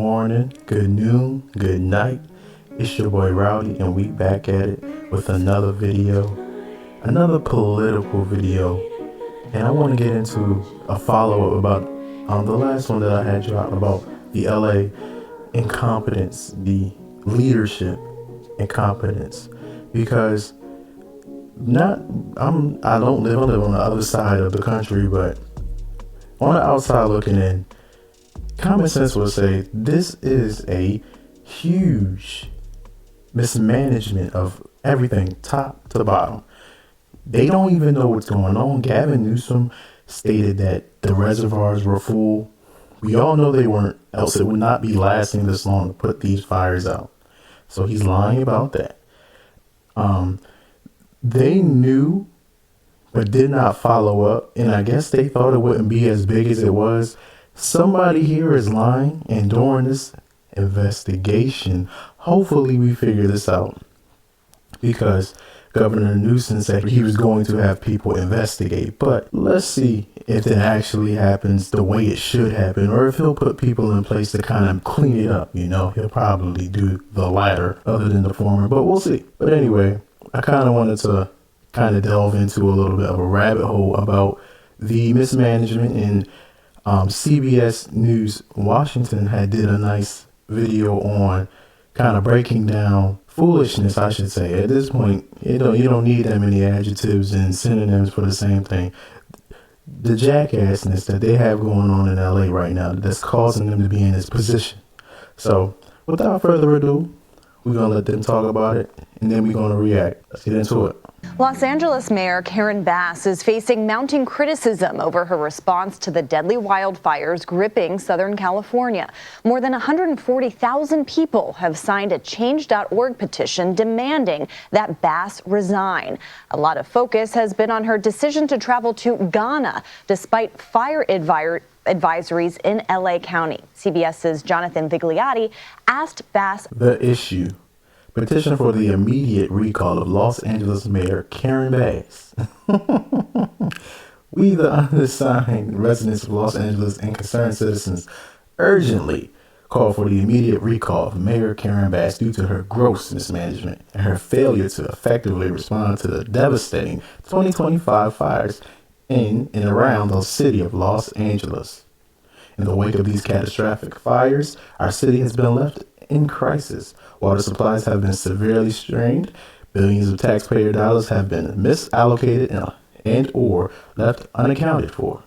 morning, good noon, good night. It's your boy Rowdy, and we back at it with another video, another political video. And I want to get into a follow-up about the last one that I had dropped about the LA incompetence, the leadership incompetence, because I don't live on the other side of the country, but on the outside looking in, common sense will say this is a huge mismanagement of everything, top to bottom. They don't even know what's going on. Gavin Newsom stated that the reservoirs were full. We all know they weren't, else it would not be lasting this long to put these fires out. So he's lying about that. They knew, but did not follow up, and I guess they thought it wouldn't be as big as it was. Somebody here is lying, and during this investigation, hopefully we figure this out, because Governor Newsom said he was going to have people investigate. But let's see if it actually happens the way it should happen, or if he'll put people in place to kind of clean it up. He'll probably do the latter other than the former, but we'll see. But anyway, I kind of wanted to delve into a little bit of a rabbit hole about the mismanagement, and CBS News Washington did a nice video on kind of breaking down foolishness, I should say. At this point, you don't need that many adjectives and synonyms for the same thing. The jackassness that they have going on in LA right now that's causing them to be in this position. So without further ado, we're going to let them talk about it, and then we're going to react. Let's get into it. Los Angeles Mayor Karen Bass is facing mounting criticism over her response to the deadly wildfires gripping Southern California. More than 140,000 people have signed a Change.org petition demanding that Bass resign. A lot of focus has been on her decision to travel to Ghana despite fire advisories in LA County. CBS's Jonathan Vigliotti asked Bass the issue. Petition for the immediate recall of Los Angeles Mayor Karen Bass. We, the undersigned residents of Los Angeles and concerned citizens, urgently call for the immediate recall of Mayor Karen Bass due to her gross mismanagement and her failure to effectively respond to the devastating 2025 fires in and around the city of Los Angeles. In the wake of these catastrophic fires, our city has been left in crisis. Water supplies have been severely strained. Billions of taxpayer dollars have been misallocated and or left unaccounted for.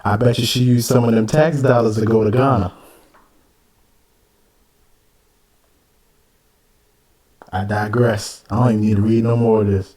I bet you she used some of them tax dollars to go to Ghana. I digress. I don't even need to read no more of this.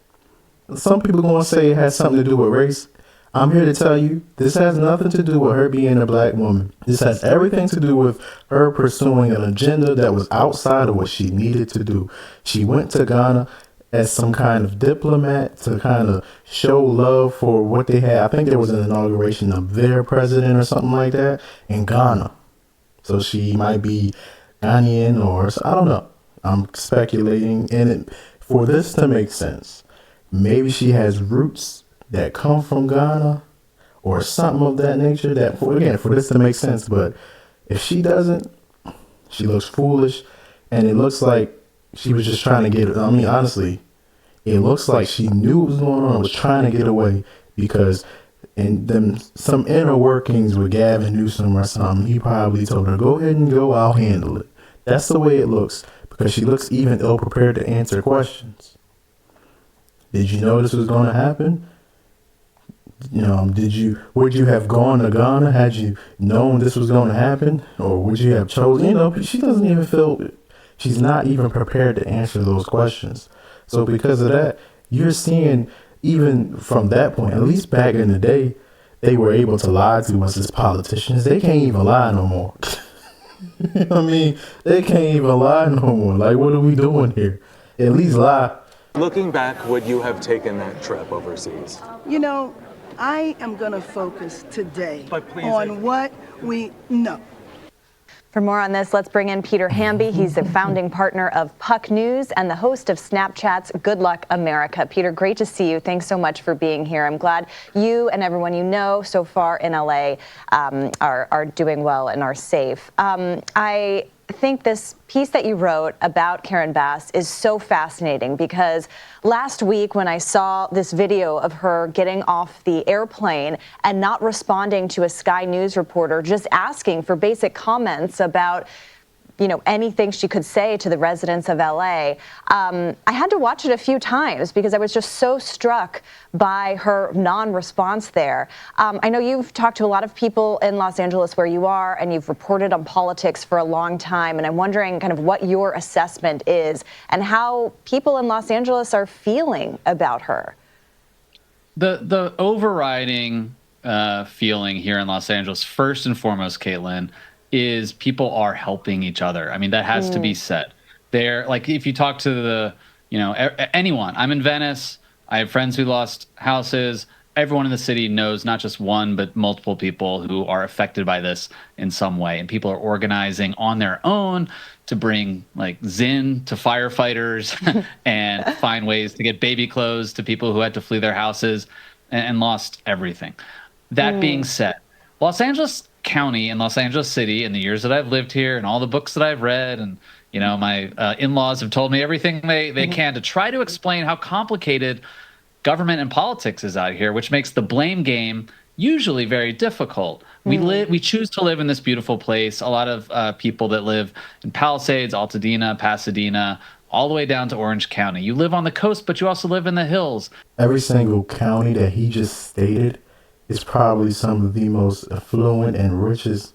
Some people are going to say it has something to do with race. I'm here to tell you, this has nothing to do with her being a black woman. This has everything to do with her pursuing an agenda that was outside of what she needed to do. She went to Ghana as some kind of diplomat to kind of show love for what they had. I think there was an inauguration of their president or something like that in Ghana. So she might be Ghanaian, or I don't know. I'm speculating. And for this to make sense, maybe she has roots that come from Ghana or something of that nature, that for this to make sense. But if she doesn't, she looks foolish, and it looks like she was just trying to get, honestly, it looks like she knew what was going on and was trying to get away, because in them some inner workings with Gavin Newsom or something, he probably told her, go ahead and go, I'll handle it. That's the way it looks, because she looks even ill prepared to answer questions. Did you know this was going to happen? Would you have gone to Ghana had you known this was going to happen? Or would you have chosen? She doesn't even feel, she's not even prepared to answer those questions. So because of that, you're seeing, even from that point, at least back in the day, they were able to lie to us as politicians. They can't even lie no more. They can't even lie no more. Like, what are we doing here? At least lie. Looking back, would you have taken that trip overseas? I am going to focus today on what we know. For more on this, let's bring in Peter Hami. He's a founding partner of Puck News and the host of Snapchat's Good Luck America. Peter, great to see you. Thanks so much for being here. I'm glad you and everyone you know so far in LA are doing well and are safe. I think this piece that you wrote about Karen Bass is so fascinating because last week when I saw this video of her getting off the airplane and not responding to a Sky News reporter, just asking for basic comments about anything she could say to the residents of LA. I had to watch it a few times because I was just so struck by her non-response there. I know you've talked to a lot of people in Los Angeles where you are, and you've reported on politics for a long time, and I'm wondering kind of what your assessment is and how people in Los Angeles are feeling about her. The overriding feeling here in Los Angeles, first and foremost, Caitlin, is people are helping each other. I mean, that has to be said. They're like, if you talk to anyone, I'm in Venice, I have friends who lost houses. Everyone in the city knows not just one, but multiple people who are affected by this in some way. And people are organizing on their own to bring like Zyn to firefighters and find ways to get baby clothes to people who had to flee their houses and lost everything. That being said, Los Angeles County and Los Angeles City, in the years that I've lived here and all the books that I've read, and my in-laws have told me everything they can to try to explain how complicated government and politics is out here, which makes the blame game usually very difficult. We choose to live in this beautiful place. A lot of people that live in Palisades, Altadena, Pasadena, all the way down to Orange County. You live on the coast, but you also live in the hills. Every single county that he just stated is probably some of the most affluent and richest,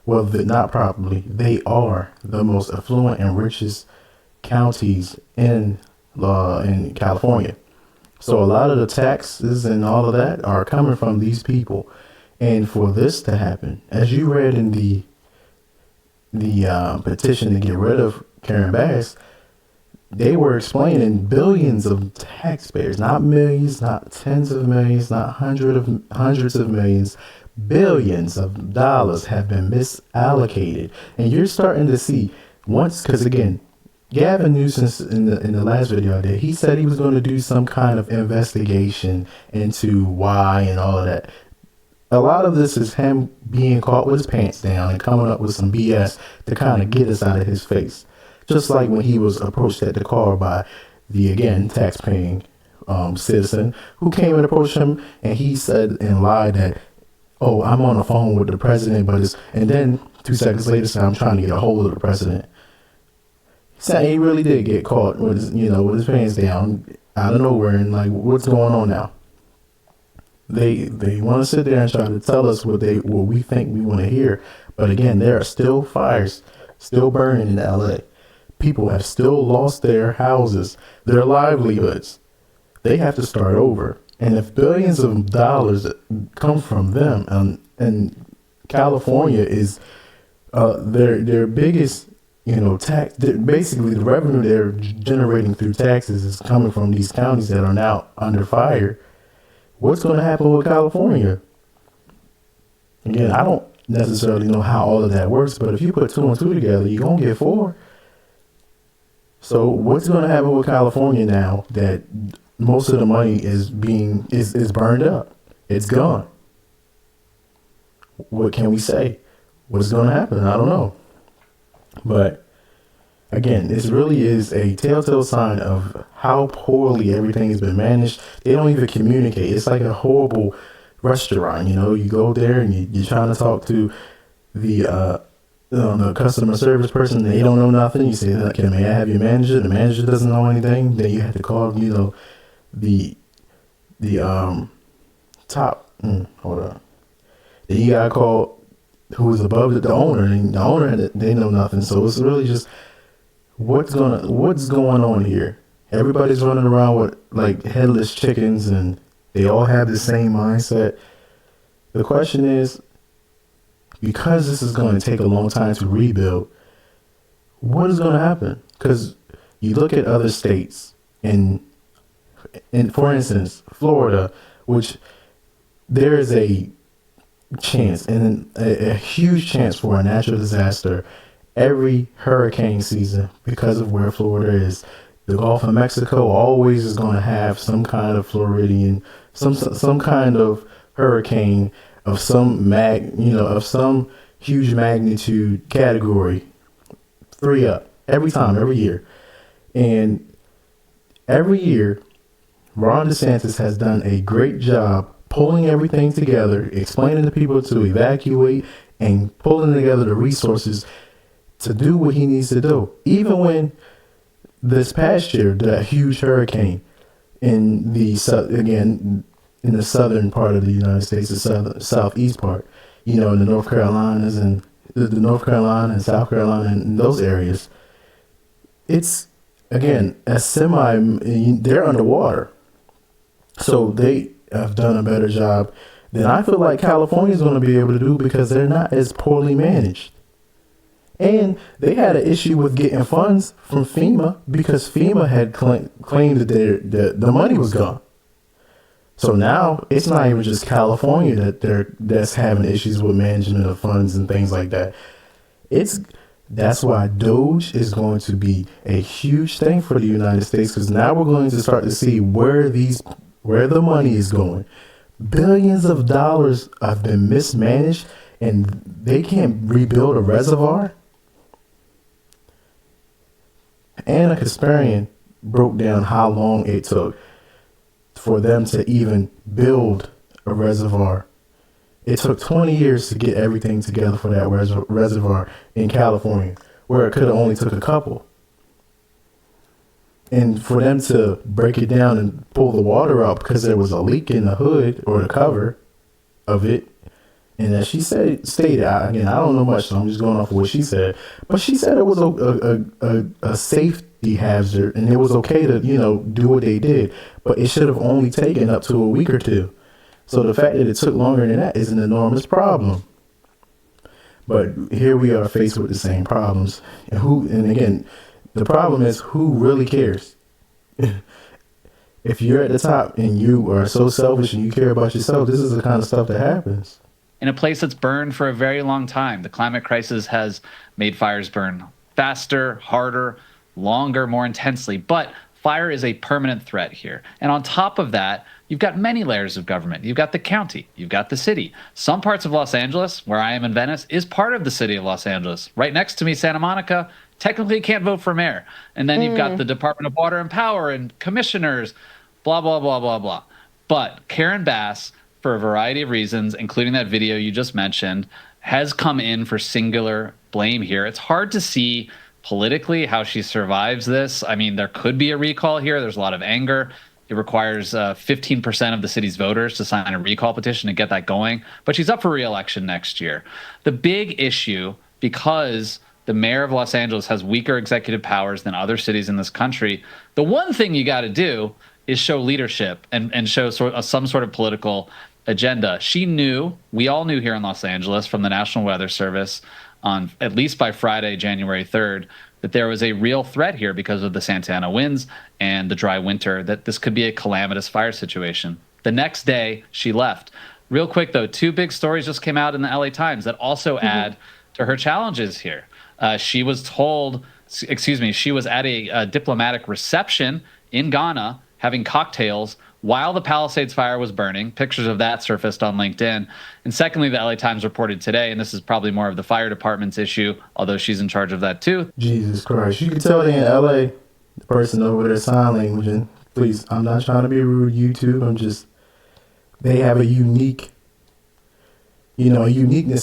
they are the most affluent and richest counties in California. So a lot of the taxes and all of that are coming from these people. And for this to happen, as you read in the petition to get rid of Karen Bass, they were explaining billions of taxpayers, not millions, not tens of millions, not hundreds of millions, billions of dollars have been misallocated. And you're starting to see because again, Gavin Newsom in the last video I did, he said he was going to do some kind of investigation into why and all of that. A lot of this is him being caught with his pants down and coming up with some BS to kind of get us out of his face. Just like when he was approached at the car by the, again, tax-paying citizen who came and approached him, and he said and lied that, oh, I'm on the phone with the president, and then 2 seconds later said, I'm trying to get a hold of the president. So he really did get caught with his pants down out of nowhere, and like, what's going on now? They want to sit there and try to tell us what we think we want to hear, but again, there are still fires still burning in LA. People have still lost their houses, their livelihoods. They have to start over. And if billions of dollars come from them, and California is their biggest, tax, basically the revenue they're generating through taxes is coming from these counties that are now under fire. What's going to happen with California? Again, I don't necessarily know how all of that works, but if you put 2 and 2 together, you're going to get 4. So what's going to happen with California now that most of the money is burned up? It's gone. What can we say? What's going to happen? I don't know. But again, this really is a telltale sign of how poorly everything has been managed. They don't even communicate. It's like a horrible restaurant. You go there and you're trying to talk to the customer service person. They don't know nothing. You say, may I have your manager? The manager doesn't know anything. Then you have to call, the top. Hold on. Then you gotta call who's above the owner, and the owner, they know nothing. So it's really just what's going on here. Everybody's running around with like headless chickens, and they all have the same mindset. The question is, because this is going to take a long time to rebuild, what is going to happen? Because you look at other states, and for instance, Florida, which there is a chance and a huge chance for a natural disaster every hurricane season because of where Florida is. The Gulf of Mexico always is going to have some kind of Floridian, some kind of hurricane of of some huge magnitude category, 3 up every time, every year, and every year, Ron DeSantis has done a great job pulling everything together, explaining to people to evacuate, and pulling together the resources to do what he needs to do. Even when this past year, that huge hurricane in the southern part of the United States, the southeast part, in the North Carolinas and the North Carolina and South Carolina and those areas, it's again they're underwater, so they have done a better job than I feel like California is going to be able to do because they're not as poorly managed. And they had an issue with getting funds from FEMA because FEMA had claimed that the money was gone. So now it's not even just California that's having issues with management of funds and things like that. That's why Doge is going to be a huge thing for the United States, because now we're going to start to see where the money is going. Billions of dollars have been mismanaged, and they can't rebuild a reservoir. Anna Kasparian broke down how long it took for them to even build a reservoir. It took 20 years to get everything together for that reservoir in California, where it could have only took a couple. And for them to break it down and pull the water out because there was a leak in the hood or the cover of it. And as she stated, again, I don't know much, so I'm just going off of what she said. But she said it was a safety hazard, and it was okay to, do what they did. But it should have only taken up to a week or two. So the fact that it took longer than that is an enormous problem. But here we are faced with the same problems. And again, the problem is, who really cares? If you're at the top and you are so selfish and you care about yourself, this is the kind of stuff that happens. In a place that's burned for a very long time, the climate crisis has made fires burn faster, harder, longer, more intensely. But fire is a permanent threat here. And on top of that, you've got many layers of government. You've got the county, you've got the city. Some parts of Los Angeles, where I am in Venice, is part of the city of Los Angeles. Right next to me, Santa Monica, technically can't vote for mayor. And then you've got the Department of Water and Power and commissioners, blah, blah, blah, blah, blah. But Karen Bass, for a variety of reasons, including that video you just mentioned, has come in for singular blame here. It's hard to see politically how she survives this. I mean, there could be a recall here. There's a lot of anger. It requires 15% of the city's voters to sign a recall petition to get that going. But she's up for re-election next year. The big issue, because the mayor of Los Angeles has weaker executive powers than other cities in this country, the one thing you got to do is show leadership and show some sort of political agenda. She knew, we all knew here in Los Angeles from the National Weather Service on at least by Friday, January 3rd, that there was a real threat here because of the Santa Ana winds and the dry winter, that this could be a calamitous fire situation. The next day, she left. Real quick, though, two big stories just came out in the LA Times that also add to her challenges here. She was at a diplomatic reception in Ghana having cocktails while the Palisades fire was burning. Pictures of that surfaced on LinkedIn. And secondly, the LA Times reported today, and this is probably more of the fire department's issue, although she's in charge of that too. Jesus Christ. You can tell they in LA, the person over there sign language, and please, I'm not trying to be rude to YouTube. They have a uniqueness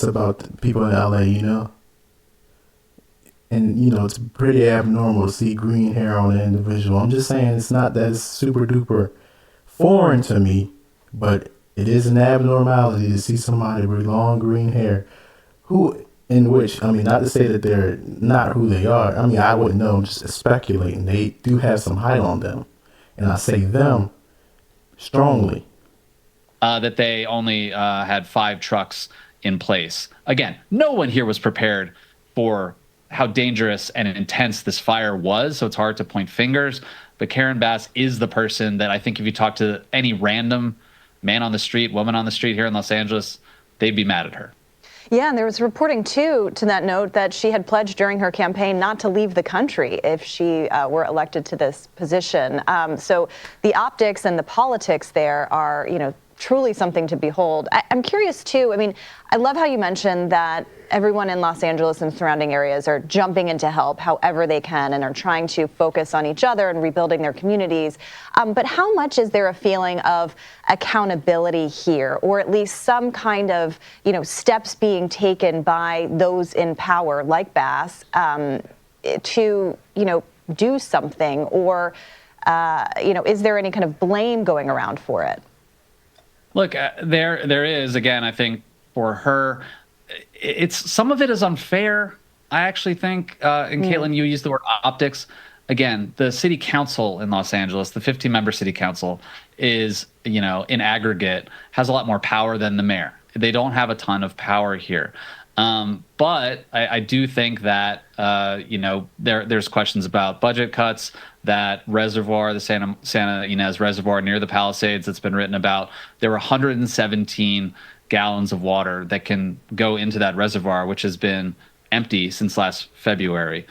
about people in LA, And, it's pretty abnormal to see green hair on an individual. I'm just saying it's not that super duper foreign to me, but it is an abnormality to see somebody with long green hair not to say that they're not who they are. I mean, I wouldn't know, I'm just speculating. They do have some height on them. And I say them strongly. That they only had 5 trucks in place. Again, no one here was prepared for how dangerous and intense this fire was, so it's hard to point fingers. But Karen Bass is the person that I think if you talk to any random man on the street, woman on the street here in Los Angeles, they'd be mad at her. Yeah, and there was reporting, too, to that note, that she had pledged during her campaign not to leave the country if she were elected to this position. So the optics and the politics there are, truly something to behold. I'm curious, too. I mean, I love how you mentioned that everyone in Los Angeles and surrounding areas are jumping in to help however they can and are trying to focus on each other and rebuilding their communities. But how much is there a feeling of accountability here, or at least some kind of, steps being taken by those in power, like Bass, to, do something? Or, is there any kind of blame going around for it? Look, there is, again, I think for her, some of it is unfair. I actually think, and Caitlin, you used the word optics. Again, the city council in Los Angeles, the 15-member city council is, in aggregate, has a lot more power than the mayor. They don't have a ton of power here. But I do think that, there's questions about budget cuts. That reservoir, the Santa Ynez Reservoir near the Palisades that's been written about, there were 117 gallons of water that can go into that reservoir, which has been empty since last February.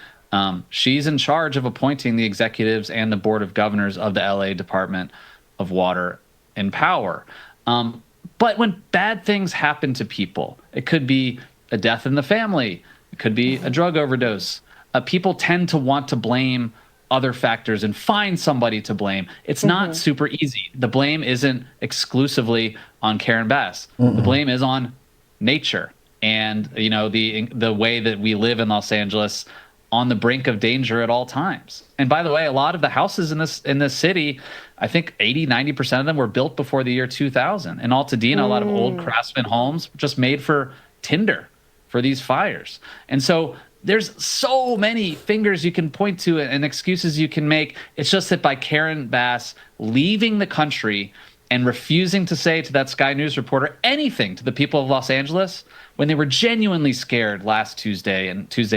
She's in charge of appointing the executives and the board of governors of the LA Department of Water and Power. But when bad things happen to people, it could be a death in the family, it could be a drug overdose. People tend to want to blame other factors and find somebody to blame. It's not super easy. The blame isn't exclusively on Karen Bass. The blame is on nature and, the way that we live in Los Angeles, on the brink of danger at all times. And by the way, a lot of the houses in this city, I think 80-90% of them were built before the year 2000. In Altadena, a lot of old craftsman homes just made for tinder for these fires. And so there's so many fingers you can point to and excuses you can make. It's just that by Karen Bass leaving the country and refusing to say to that Sky News reporter anything to the people of Los Angeles when they were genuinely scared last Tuesday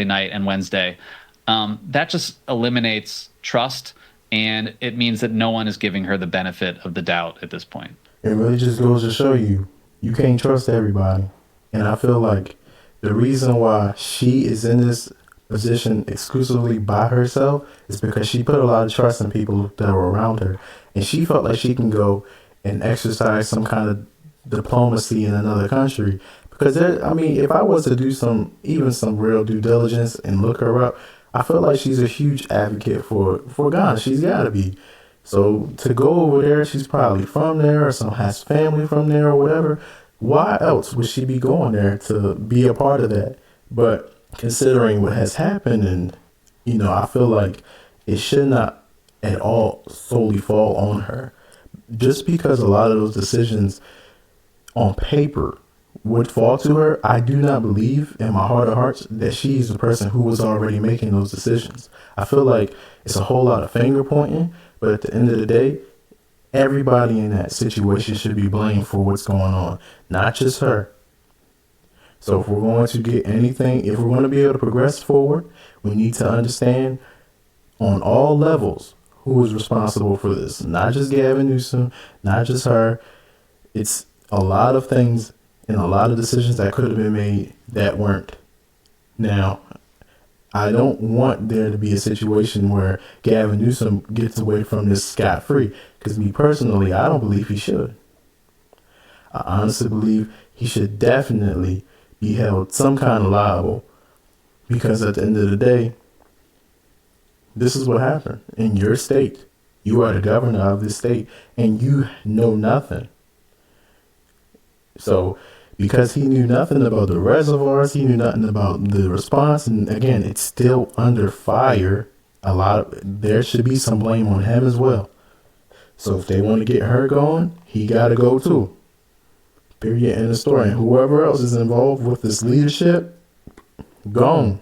night and Wednesday, that just eliminates trust, and it means that no one is giving her the benefit of the doubt at this point. It really just goes to show you can't trust everybody. And I feel like the reason why she is in this position exclusively by herself is because she put a lot of trust in people that were around her. And she felt like she can go and exercise some kind of diplomacy in another country. Because, if I was to do some real due diligence and look her up, I feel like she's a huge advocate for Ghana. She's got to be. So to go over there, she's probably from there or has family from there or whatever. Why else would she be going there to be a part of that? But considering what has happened, and, I feel like it should not at all solely fall on her. Just because a lot of those decisions on paper would fall to her, I do not believe in my heart of hearts that she's the person who was already making those decisions. I feel like it's a whole lot of finger pointing, but at the end of the day, everybody in that situation should be blamed for what's going on, not just her. So if we're going to get anything, if we're going to be able to progress forward, we need to understand on all levels who is responsible for this. Not just Gavin Newsom, not just her. It's a lot of things and a lot of decisions that could have been made that weren't. Now, I don't want there to be a situation where Gavin Newsom gets away from this scot-free. Because me personally, I don't believe he should. I honestly believe he should definitely be held some kind of liable. Because at the end of the day, this is what happened in your state. You are the governor of this state and you know nothing. So because he knew nothing about the reservoirs, he knew nothing about the response, and again, it's still under fire. There should be some blame on him as well. So if they want to get her going, he got to go too. Period. End of story. And whoever else is involved with this leadership, gone.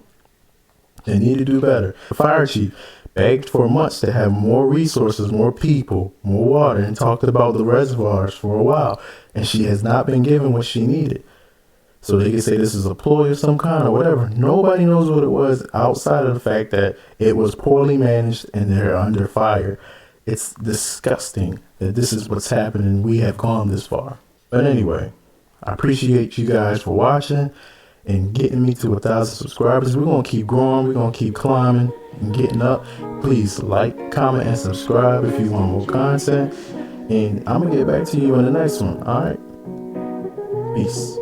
They need to do better. The fire chief begged for months to have more resources, more people, more water, and talked about the reservoirs for a while. And she has not been given what she needed. So they can say this is a ploy of some kind or whatever. Nobody knows what it was outside of the fact that it was poorly managed and they're under fire. It's disgusting that this is what's happening. We have gone this far. But anyway, I appreciate you guys for watching and getting me to 1,000 subscribers. We're going to keep growing. We're going to keep climbing and getting up. Please like, comment, and subscribe if you want more content. And I'm going to get back to you in the next one. All right? Peace.